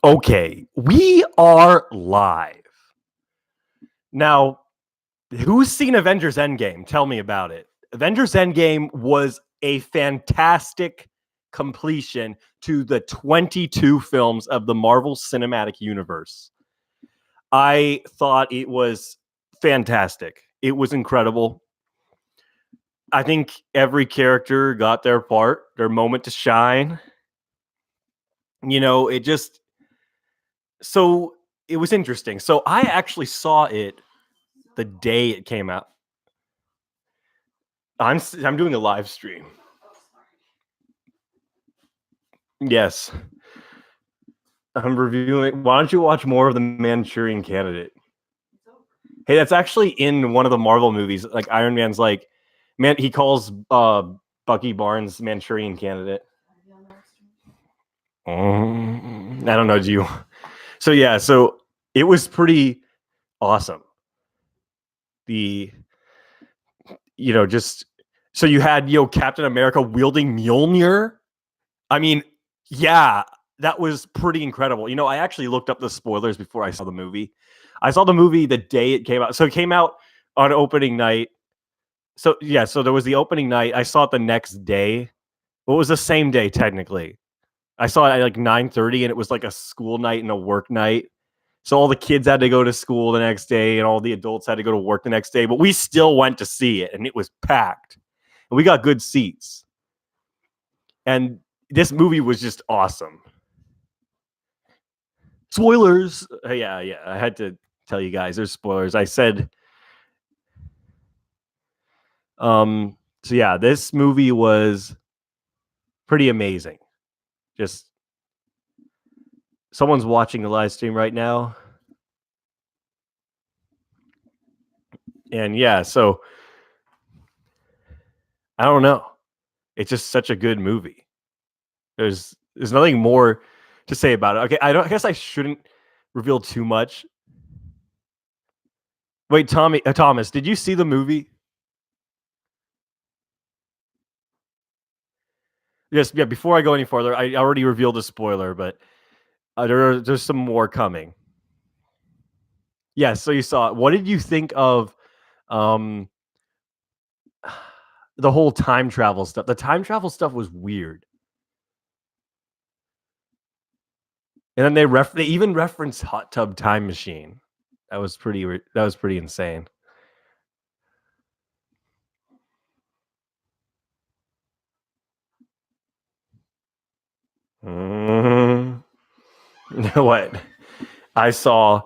Okay, we are live. Now, who's seen Avengers Endgame? Tell me about it. Avengers Endgame was a fantastic completion to the 22 films of the Marvel Cinematic Universe. I thought it was fantastic. It was incredible. I think every character got their part, their moment to shine. It just so it was interesting. So I actually saw it the day it came out. I'm doing a live stream. Yes, I'm reviewing. Why don't you watch more of the Manchurian Candidate? Hey, that's actually in one of the Marvel movies. Like Iron Man's like, man, he calls Bucky Barnes Manchurian Candidate. I don't know. Do you? So yeah, so it was pretty awesome. Just so you had Captain America wielding Mjolnir. I mean, yeah, that was pretty incredible. I actually looked up the spoilers before I saw the movie. I saw the movie the day it came out. So it came out on opening night. So yeah, so there was the opening night. I saw it the next day. Well, it was the same day technically. I saw it at like 9:30 and it was like a school night and a work night. So all the kids had to go to school the next day and all the adults had to go to work the next day, but we still went to see it and it was packed. And we got good seats. And this movie was just awesome. Spoilers. Yeah. I had to tell you guys there's spoilers. I said, so yeah, this movie was pretty amazing. Just someone's watching the live stream right now. And yeah, so I don't know. It's just such a good movie. There's nothing more to say about it. Okay, I guess I shouldn't reveal too much. Wait, Thomas, did you see the movie? Yes, yeah. Before I go any further, I already revealed a spoiler, but there's some more coming. Yeah, so you saw it. What did you think of the whole time travel stuff? The time travel stuff was weird. And then they even referenced Hot Tub Time Machine. That was pretty insane. What? I saw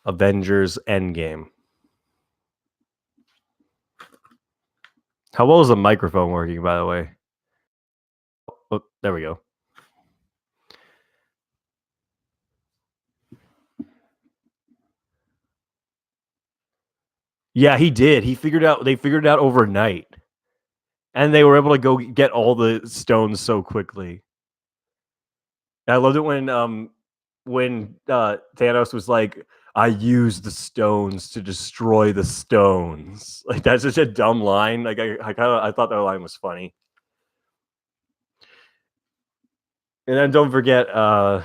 Avengers Endgame. How well is the microphone working, by the way? Oh, there we go. Yeah, he did. They figured it out overnight. And they were able to go get all the stones so quickly. I loved it when Thanos was like, "I used the stones to destroy the stones." Like that's such a dumb line. Like I thought that line was funny. And then don't forget, I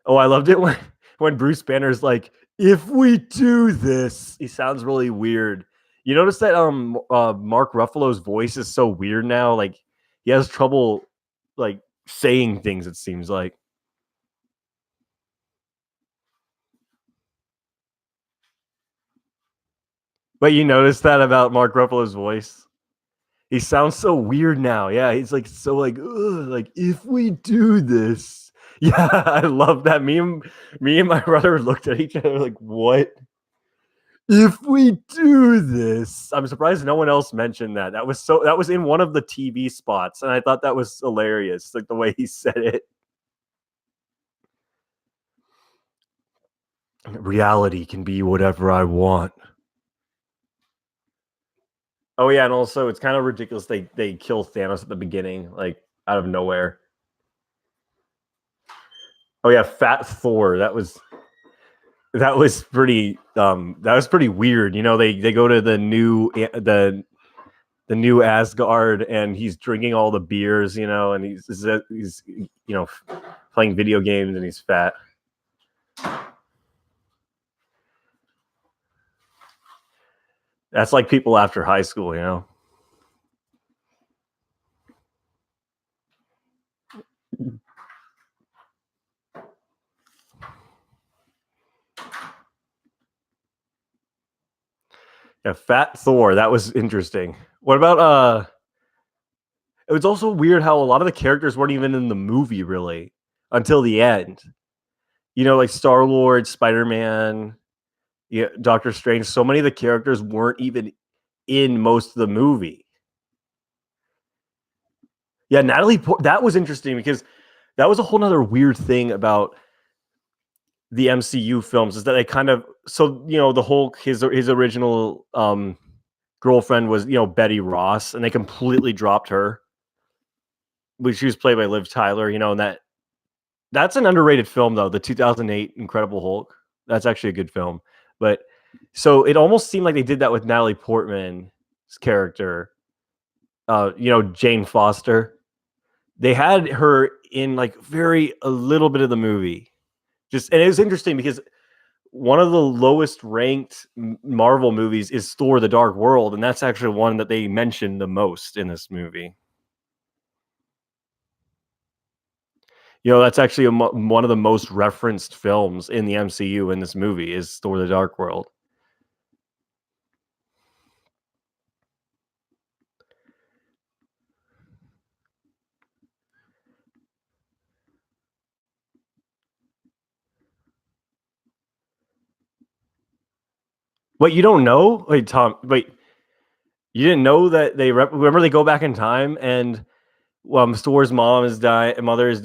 loved it when Bruce Banner's like, "If we do this," he sounds really weird. You notice that Mark Ruffalo's voice is so weird now. Like he has trouble like saying things. It seems like. But you notice that about Mark Ruffalo's voice? He sounds so weird now. Yeah, he's like so like if we do this. Yeah, I love that. Me and my brother looked at each other like, what? If we do this. I'm surprised no one else mentioned that. That was in one of the TV spots, and I thought that was hilarious, like the way he said it. Reality can be whatever I want. Oh yeah, and also it's kind of ridiculous they kill Thanos at the beginning, like out of nowhere. Oh yeah, Fat Thor. That was pretty weird. They go to the the new Asgard, and he's drinking all the beers, and he's playing video games, and he's fat. That's like people after high school. Yeah, fat Thor. That was interesting. What about it was also weird how a lot of the characters weren't even in the movie really until the end. Like Star-Lord, Spider-Man, yeah, Doctor Strange. So many of the characters weren't even in most of the movie. Yeah, Natalie that was interesting because that was a whole nother weird thing about the MCU films is that they kind of the Hulk, his original girlfriend was Betty Ross, and they completely dropped her. She was played by Liv Tyler, and that's an underrated film though. The 2008 Incredible Hulk. That's actually a good film. But so it almost seemed like they did that with Natalie Portman's character, Jane Foster. They had her in like a little bit of the movie. And it was interesting because one of the lowest ranked Marvel movies is Thor: The Dark World, and that's actually one that they mentioned the most in this movie. That's actually one of the most referenced films in the MCU in this movie is Thor: The Dark World. Wait, you don't know? Wait, Tom. Wait, you didn't know that remember they go back in time and Thor's mom is dying, mother is,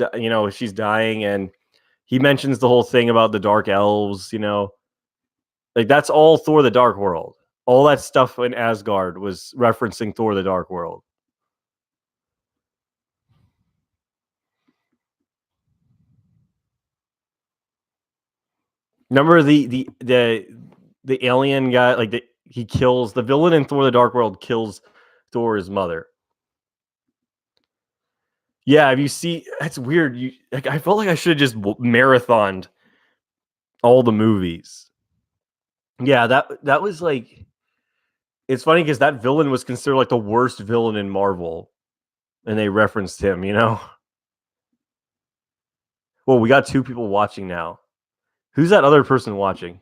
she's dying, and he mentions the whole thing about the dark elves. Like that's all Thor: The Dark World. All that stuff in Asgard was referencing Thor: The Dark World. Remember the alien guy? Like he kills the villain in Thor: The Dark World. Kills Thor's mother. Yeah, if you see, that's weird. I felt like I should have just marathoned all the movies. Yeah, that was like. It's funny because that villain was considered like the worst villain in Marvel, and they referenced him. Well, we got two people watching now. Who's that other person watching?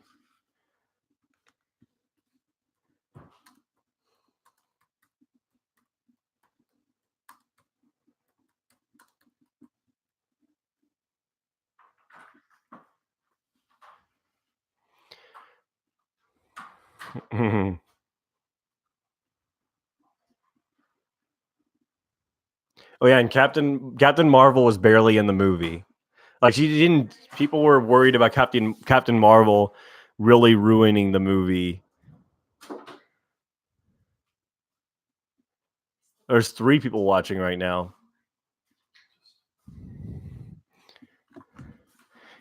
Oh yeah, and Captain Marvel was barely in the movie. Like she didn't. People were worried about Captain Marvel really ruining the movie. There's three people watching right now.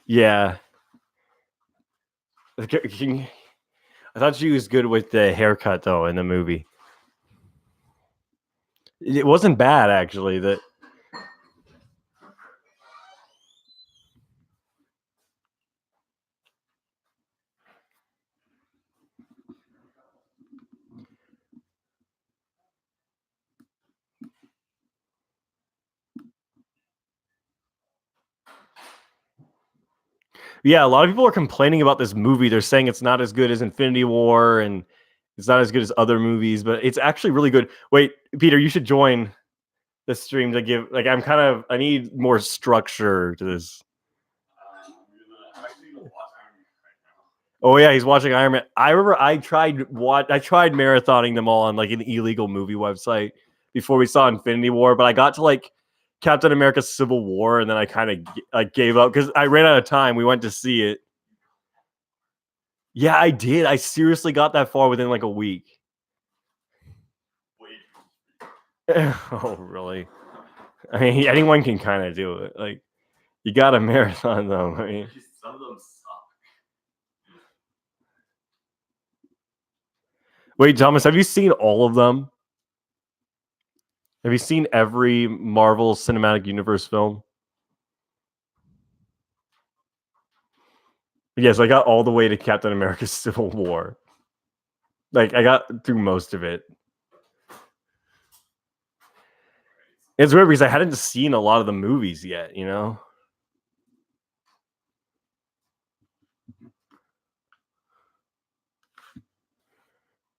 Yeah. I thought she was good with the haircut though in the movie. It wasn't bad actually. Yeah, a lot of people are complaining about this movie. They're saying it's not as good as Infinity War and it's not as good as other movies, but it's actually really good. Wait, Peter, you should join the stream to give like I need more structure to this. Oh yeah, he's watching Iron Man. I remember I tried marathoning them all on like an illegal movie website before we saw Infinity War, but I got to like Captain America Civil War and then I kind of like gave up because I ran out of time. We went to see it. Yeah, I did. I seriously got that far within like a week. Oh, really? I mean, anyone can kind of do it. Like, you got a marathon though. I mean, some of them suck. Wait, Thomas, have you seen all of them? Have you seen every Marvel Cinematic Universe film? Yes, I got all the way to Captain America Civil War. Like, I got through most of it. It's weird because I hadn't seen a lot of the movies yet, you know?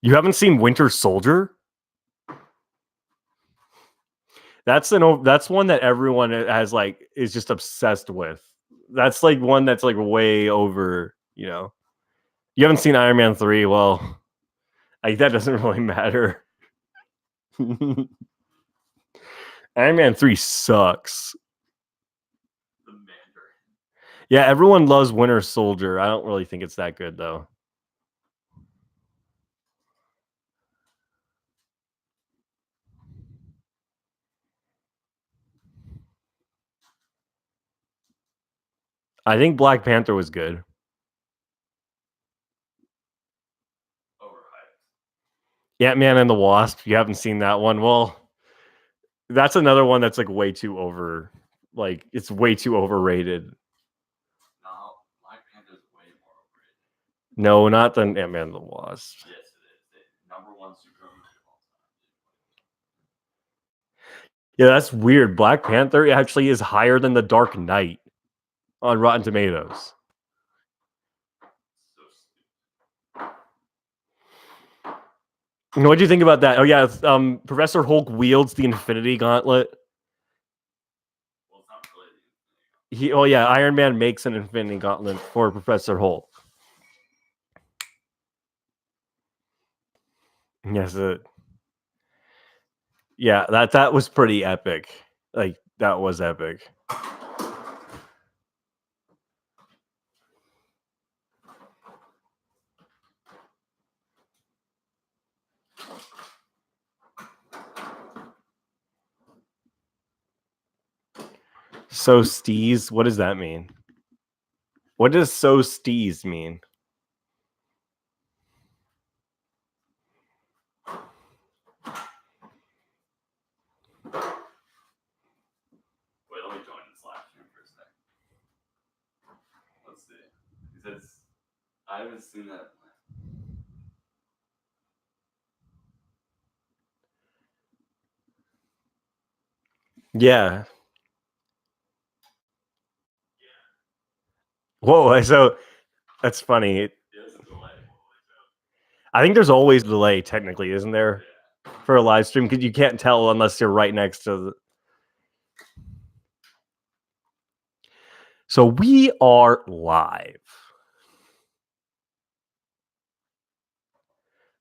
You haven't seen Winter Soldier? That's one that everyone has like is just obsessed with. That's like one that's like way over, you know. You haven't seen Iron Man 3? Well, like that doesn't really matter. Iron Man 3 sucks. Yeah, everyone loves Winter Soldier. I don't really think it's that good though. I think Black Panther was good. Ant-Man and the Wasp. You haven't seen that one? Well, that's another one that's like way too over. Like it's way too overrated. No, Black Panther's way more overrated. No, not than Ant-Man and the Wasp. Yes, it is. The number one superhero movie of all time. Yeah, that's weird. Black Panther actually is higher than The Dark Knight on Rotten Tomatoes. What do you think about that? Oh yeah, Professor Hulk wields the Infinity Gauntlet. Well, it's not really. Oh yeah, Iron Man makes an Infinity Gauntlet for Professor Hulk. Yes, yeah, that was pretty epic. Like that was epic. So steez, what does that mean? What does so steez mean? Wait, let me join this live stream for a sec. Let's see. Because I haven't seen that. Yeah. Whoa, so that's funny. I think there's always a delay, technically, isn't there? For a live stream, because you can't tell unless you're right next to the. So we are live.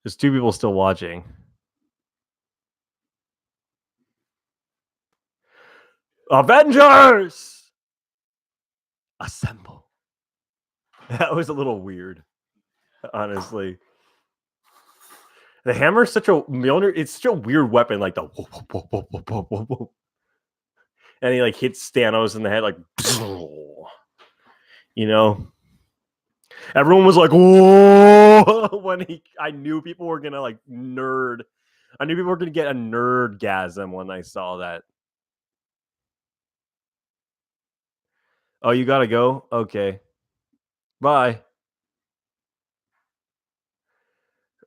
There's 2 people still watching. Avengers! Assemble. That was a little weird, honestly. The hammer is such a Mjolnir. It's such a weird weapon, like the whoop, whoop, whoop, whoop, whoop, whoop, whoop, whoop. And he like hits Thanos in the head, like you know. Everyone was like, "Whoa!" When I knew people were gonna like nerd. I knew people were gonna get a nerdgasm when I saw that. Oh, you gotta go? Okay. Bye.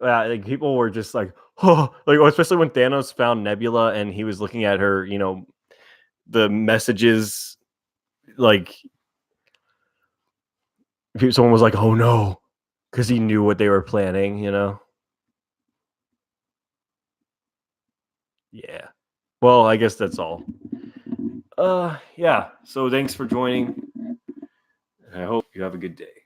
Like people were just like, oh, like especially when Thanos found Nebula and he was looking at her, you know, the messages, like someone was like, oh no, because he knew what they were planning, you know. Yeah. Well, I guess that's all. Yeah. So thanks for joining. I hope you have a good day.